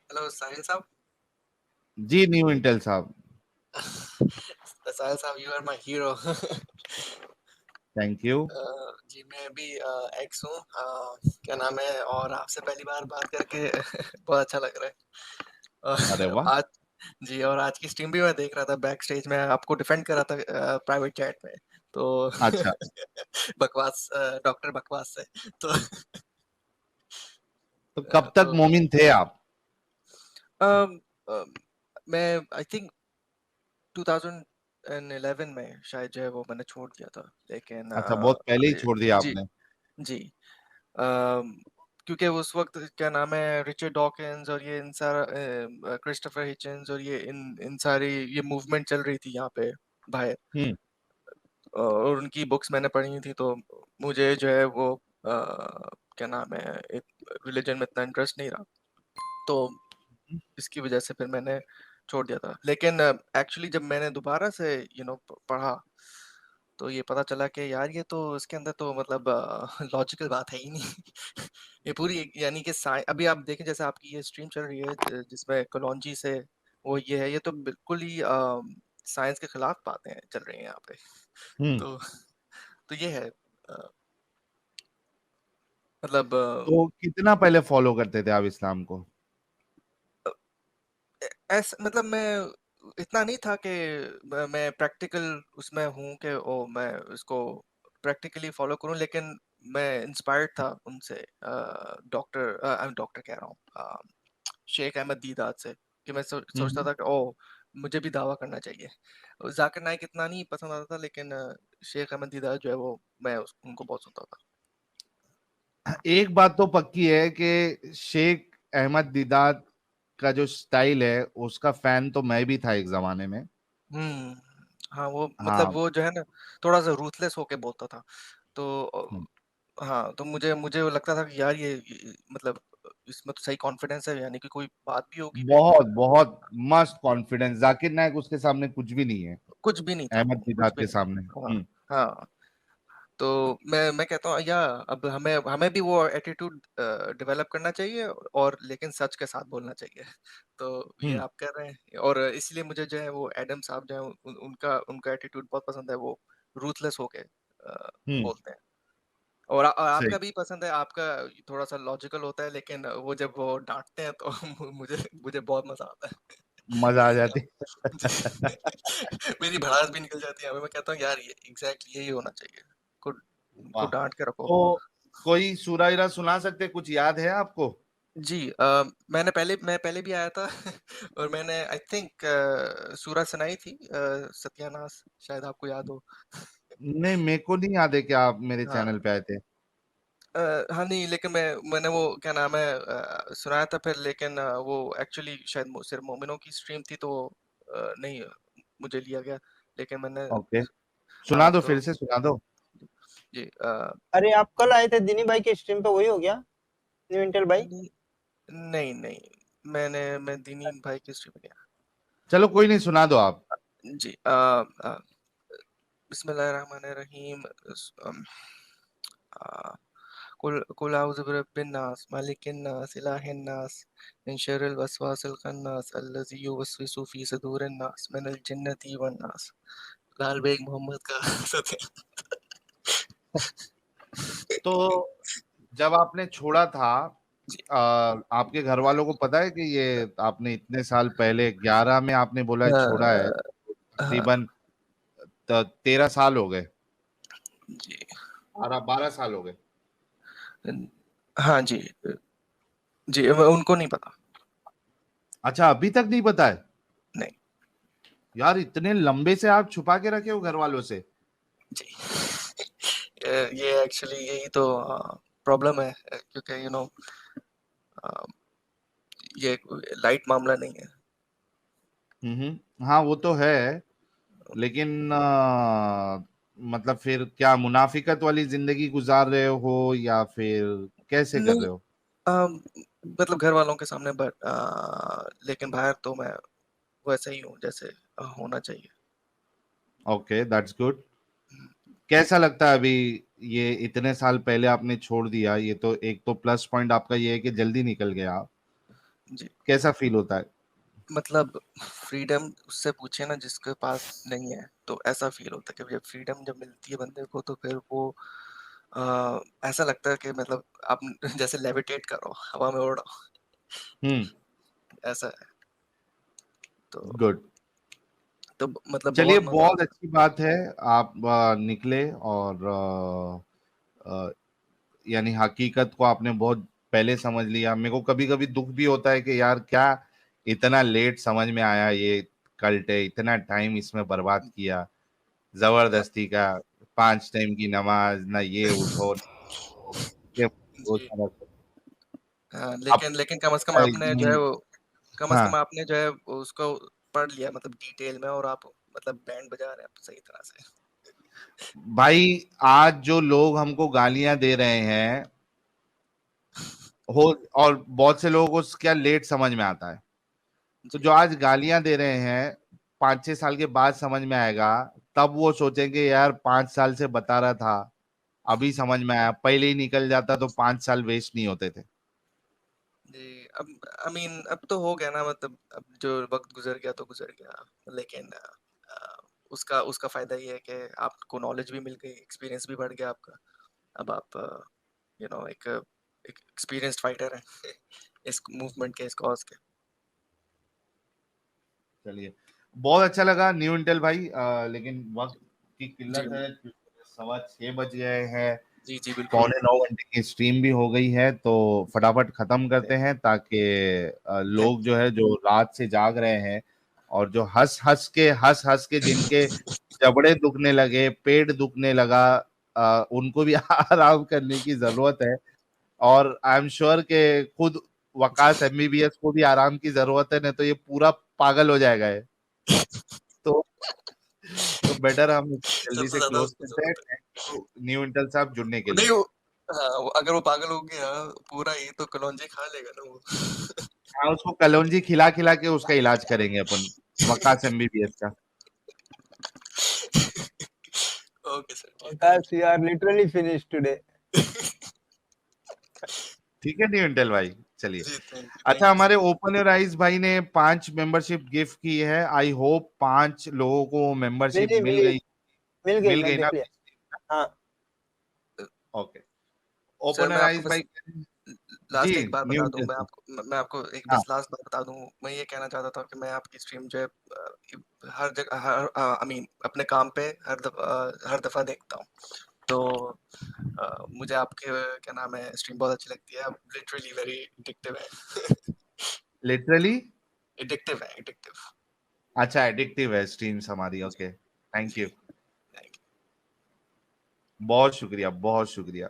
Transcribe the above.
Hello साहिल साहब। जी new Intel साहब। साहिल साहब, you are my hero. Thank you. जी, मैं भी एक्स हूँ। क्या नाम है, और आपसे पहली बार बात करके बहुत अच्छा लग रहा है। अरे और वाह। आज जी, और आज की स्ट्रीम भी मैं देख रहा था, बैक स्टेज में आपको डिफेंड कर रहा था प्राइवेट चैट में। तो अच्छा, बकवास, डॉक्टर बकवास से। तो तो कब तक तो मोमिन थे आप? अम, अम, मैं आई थिंक 2011 में शायद जो है वो मैंने छोड़ दिया था, लेकिन अच्छा, बहुत पहले ही छोड़ दिया जी आपने। जी। अम, क्योंकि उस वक्त क्या नाम है, रिचर्ड डॉकिंस और ये इन सारा क्रिस्टोफर हिचन्स और ये इन सारी ये मूवमेंट चल रही थी यहाँ पे बाहर। हम्म। और उनकी बुक्स मैंने पढ़ी थी, तो मुझे जो है वो क्या नाम है, एक रिलीजन में इतना इंटरेस्ट नहीं रहा, तो इसकी वजह से फिर मैंने छोड़ दिया था। लेकिन एक्चुअली जब मैंने दोबारा से पढ़ा, तो ये पता चला कि यार ये तो इसके अंदर तो मतलब लॉजिकल बात है ही नहीं। ये पूरी यानी कि अभी आप देखें, जैसे आपकी ये स्ट्रीम चल रही है जिसमें कलौंजी से वो ये है, ये तो बिल्कुल ही साइंस के खिलाफ बातें चल रही हैं यहाँ पे। हम्म। तो तो ये है, मतलब तो कितना पहले फॉलो करते थे आप इस्लाम को? ऐसा मतलब मैं इतना नहीं था कि मैं प्रैक्टिकल उसमें हूँ कि ओ मैं इसको प्रैक्टिकली फॉलो करूँ, लेकिन मैं इंस्पायर्ड था उनसे, डॉक्टर कह रहा हूँ, शेख अहमद दीदात से, कि मैं सोचता हम्म। था कि ओ मुझे भी दावा करना चाहिए। जाकिर नाइक इतना नहीं पसंद आता था, लेकिन शेख अहमद दीदात जो है वो उनको बहुत सुनता था। एक बात तो पक्की है कि शेख अहमद दीदात का जो स्टाइल है उसका फैन तो मैं भी था एक जमाने में। हम्म। हाँ, वो मतलब हाँ। वो जो है ना, थोड़ा सा रूथलेस होके बोलता था। तो हम्म। हाँ, तो मुझे वो लगता था कि यार ये मतलब इसमें तो सही कॉन्फिडेंस है, यानी कि कोई बात भी होगी फिर बहुत बहुत मस्त कॉन्फिडेंस। जाकिर नायक उसके सामने कुछ भी नहीं है। कुछ भी नहीं था अहमद वो, कुछ दीदात भी के नहीं। सामने। हाँ हाँ। तो मैं कहता हूँ या अब हमें हमें भी वो एटीट्यूड डेवलप करना चाहिए, और लेकिन सच के साथ बोलना चाहिए। तो ये हम्म। आप कर रहे हैं, और इसलिए मुझे जो है वो एडम साहब जो है उनका उनका एटीट्यूड बहुत पसंद है। वो रूथलेस होके हम्म। बोलते हैं। और सही। आपका भी पसंद है, आपका थोड़ा सा लॉजिकल होता है, लेकिन वो जब वो डांटते हैं तो मुझे मुझे बहुत मजा आता है। मजा आ मेरी जाती। जी, मेरी भड़ास भी निकल जाती है। मैं कहता हूँ यार ये एग्जैक्टली यही होना चाहिए। को को वाह। डांट के रखो। तो कोई सूरा ईरा सुना सकते, कुछ याद है आपको? जी, मैं पहले भी आया था। और मैंने आई थिंक सूरह सुनाई थी, सत्यानाश, शायद आपको याद हो। नहीं, मेरे को नहीं याद है कि आप मेरे हाँ। चैनल पे आए थे। हाँ, नहीं, लेकिन मैंने वो क्या नाम है सुनाया था फिर, लेकिन वो एक्चुअली शायद सिर्फ मोमिनों की स्ट्रीम थी, तो नहीं मुझे लिया गया, लेकिन मैंने ओके, सुना हाँ दो, तो फिर से सुना दो। जी अरे आप कल आए थे दिनी भाई के स्ट्रीम पे, वही हो गया न्यू इंटेल भाई? नहीं नहीं नहीं, मैं दीनी भाई की स्ट्रीम में गया। चलो कोई नहीं, सुना दो आप। जी, बिस्मिल्लाहिर्रहमानिर्रहीम। कुल कुल औज़ु बिरब्बिन नास मालिकिन नास इलाहिन नास मिन शर्रिल वसवासिल खन्नास अल्लज़ी युवस्विसु फ़ी सुदूरिन नास मिनल जिन्नति वन नास। लाल बेग मोहम्मद का सत्या। तो जब आपने छोड़ा था, जी, आपके घर वालों को पता है कि ये आपने इतने साल पहले 11 में आपने बोला छोड़ा है, हाँ, हाँ, तकरीबन 13 साल हो गए। जी, 12 साल हो गए। हाँ जी, जी, उनको नहीं पता। अच्छा, अभी तक नहीं पता है? नहीं, यार, इतने लंबे से आप छुपा के रखे हो घर वालों से? जी। ये एक्चुअली यही तो प्रॉब्लम है, क्योंकि ये लाइट मामला नहीं है। हाँ, वो तो है। लेकिन मतलब फिर क्या मुनाफिकत वाली जिंदगी गुजार रहे हो या फिर कैसे कर नहीं, रहे हो? मतलब घर वालों के सामने, बट लेकिन बाहर तो मैं वैसे ही हूँ जैसे होना चाहिए। Okay, that's good. कैसा लगता है अभी? ये इतने साल पहले आपने छोड़ दिया, ये तो एक तो प्लस पॉइंट आपका ये है कि जल्दी निकल गया आप। जी कैसा फील होता है? मतलब फ्रीडम उससे पूछे ना जिसके पास नहीं है, तो ऐसा फील होता है कि जब फ्रीडम जब मिलती है बंदे को तो फिर वो ऐसा लगता है कि मतलब आप जैसे लेविटेट करो, हवा में उड़ो, ऐसा है। तो गुड। मतलब चलिए, बहुत मजा बहुत आता है। अच्छी बात है आप निकले और यानी हकीकत को आपने बहुत पहले समझ लिया। मेरे को कभी कभी दुख भी होता है कि यार क्या इतना लेट समझ में आया, ये कल्ट है, इतना टाइम इसमें बर्बाद किया जबरदस्ती का, 5 टाइम की नमाज ना, ये उठो ये वो जी सारा कुछ। हाँ, अब लेकिन लेकिन कम से कम आपने जो है वो, कम से कम हाँ आपने जो है उसको पढ़ लिया मतलब डिटेल में, और आप मतलब बैंड बजा रहे हैं आप सही तरह से। भाई, आज जो लोग हमको गालियां दे रहे हैं हो, और बहुत से लोगों को क्या लेट समझ में आता है, तो जी जो आज गालियां दे रहे हैं 5-6 साल के बाद समझ में आएगा, तब वो सोचेंगे यार 5 साल से बता रहा था, अभी समझ में आया, पहले ही निकल जाता तो 5 साल वेस्ट नहीं होते थे। जी। अब आई मीन अब तो हो गया ना, मतलब अब जो वक्त गुजर गया तो गुजर गया, लेकिन उसका उसका फायदा ये है कि आपको नॉलेज भी मिल गई, एक्सपीरियंस भी बढ़ गया आपका। अब आप एक एक्सपीरियंस्ड फाइटर हैं इस मूवमेंट के, इस कॉज के। चलिए, बहुत अच्छा लगा न्यू इंटेल भाई, लेकिन वक्त की जी किल्लत है, 6:15 बज गए हैं, जी जी बिल्कुल। 8:45 की स्ट्रीम भी हो गई है, तो फटाफट खत्म करते हैं ताकि लोग जो है जो रात से जाग रहे हैं और जो हंस हंस के जिनके जबड़े दुखने लगे, पेट दुखने लगा, उनको भी आराम करने की जरूरत है। और आई एम श्योर के खुद वकास एमबीबीएस को भी आराम की जरूरत है, नहीं तो ये पूरा पागल हो जाएगा है। तो बेटर हम जल्दी सबसे से ज्यादा क्लोज उसको करते हैं। जरूरत थैंक यू न्यू इंटेल साहब जुड़ने के है। नहीं लिए। वो, हाँ अगर वो पागल हो गया पूरा ही, तो कलौंजी खा लेगा ना वो। हाँ, उसको कलौंजी खिला खिला के उसका इलाज करेंगे अपन, वकास एमबीबीएस का। ओके सर, जी thank Vikas, you are literally finished today. You. ठीक है न्यू इंटेल भाई, चलिए। जी अच्छा, थैंक यू हमारे सर। ओपन योर आइज भाई ने 5 मेंबरशिप गिफ्ट की है। आई होप 5 लोगों को मेंबरशिप मिली मिल मिली गई। मिल गई, मिल मैं गई ना? देख लिया। हाँ। ओके। सर ओपन मैं योर आपको आइज बस भाई। जी, लास्ट एक बात न्यू बता दूं, इंटेल साहब। मैं आपको एक हाँ, बस लास्ट बात बता दूं। मैं ये कहना चाहता था कि मैं आपकी स्ट्रीम जो है हर जगह, हर आई मीन अपने काम पे हर दफा देखता हूँ। तो मुझे आपके क्या नाम है स्ट्रीम बहुत अच्छी लगती है। आप लिटरली वेरी एडिक्टिव है। लिटरली। एडिक्टिव है, एडिक्टिव। अच्छा, एडिक्टिव है स्ट्रीम्स हमारी। जी ओके, थैंक जी यू। Thank you. बहुत शुक्रिया, बहुत शुक्रिया।